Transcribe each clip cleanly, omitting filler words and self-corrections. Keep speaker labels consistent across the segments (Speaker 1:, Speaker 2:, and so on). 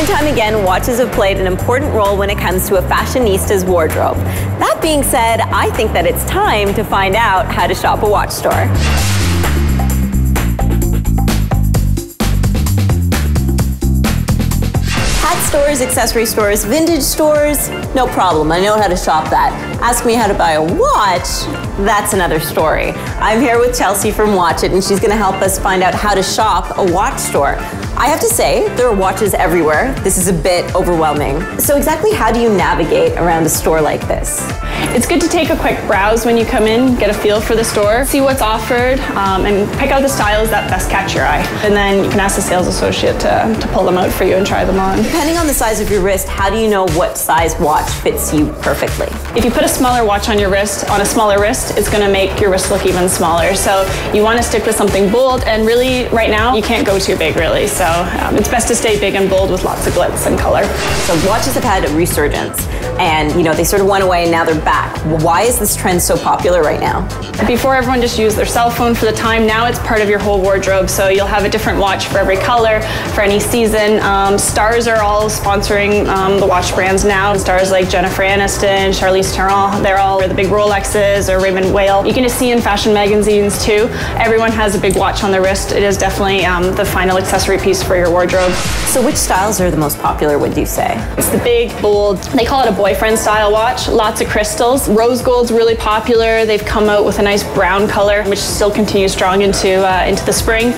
Speaker 1: and time again, watches have played an important role when it comes to a fashionista's wardrobe. That being said, I think that it's time to find out how to shop a watch store. Hat stores, accessory stores, vintage stores, no problem, I know how to shop that. Ask me how to buy a watch, that's another story. I'm here with Chelsea from Watch It, and she's gonna help us find out how to shop a watch store. I have to say, there are watches everywhere. This is a bit overwhelming. So exactly how do you navigate around a store like this?
Speaker 2: It's good to take a quick browse when you come in, get a feel for the store, see what's offered, and pick out the styles that best catch your eye. And then you can ask the sales associate to pull them out for you and try them on.
Speaker 1: Depending on the size of your wrist, how do you know what size watch fits you perfectly?
Speaker 2: If you put a smaller watch on your wrist, on a smaller wrist, it's gonna make your wrist look even smaller. So you wanna stick with something bold, and really, right now, you can't go too big, really. So it's best to stay big and bold with lots of glitz and color.
Speaker 1: So watches have had a resurgence, and they sort of went away and now they're back. Why is this trend so popular right now?
Speaker 2: Before, everyone just used their cell phone for the time. Now it's part of your whole wardrobe, so you'll have a different watch for every color, for any season. Stars are all sponsoring the watch brands now. Stars like Jennifer Aniston, Charlize Theron, they're all the big Rolexes or Raymond Weil. You can just see in fashion magazines too. Everyone has a big watch on their wrist. It is definitely the final accessory piece for your wardrobe.
Speaker 1: So which styles are the most popular, would you say?
Speaker 2: It's the big, bold, they call it a boyfriend style watch. Lots of crystals. Rose gold's really popular. They've come out with a nice brown color, which still continues strong into the spring.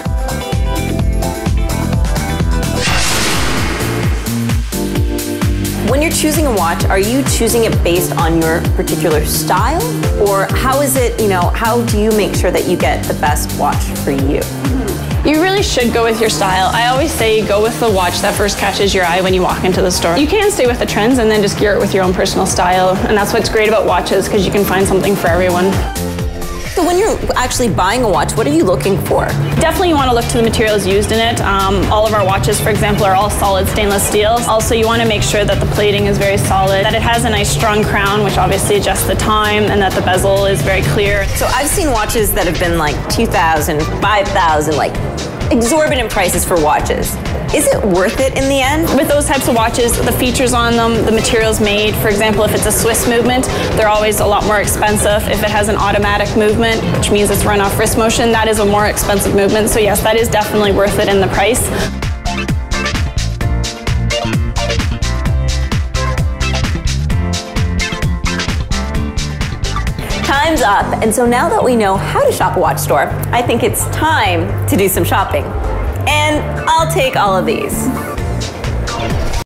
Speaker 1: When you're choosing a watch, are you choosing it based on your particular style? Or how is it, how do you make sure that you get the best watch for you?
Speaker 2: You really should go with your style. I always say go with the watch that first catches your eye when you walk into the store. You can stay with the trends and then just gear it with your own personal style. And that's what's great about watches, because you can find something for everyone.
Speaker 1: So when you're actually buying a watch, what are you looking for?
Speaker 2: Definitely you want to look to the materials used in it. All of our watches, for example, are all solid stainless steel. Also, you want to make sure that the plating is very solid, that it has a nice strong crown, which obviously adjusts the time, and that the bezel is very clear.
Speaker 1: So I've seen watches that have been like $2,000, $5,000, like exorbitant prices for watches. Is it worth it in the end?
Speaker 2: With those types of watches, the features on them, the materials made, for example, if it's a Swiss movement, they're always a lot more expensive. If it has an automatic movement, which means it's run off wrist motion, that is a more expensive movement. So yes, that is definitely worth it in the price.
Speaker 1: Time's up, and so now that we know how to shop a watch store, I think it's time to do some shopping. And I'll take all of these.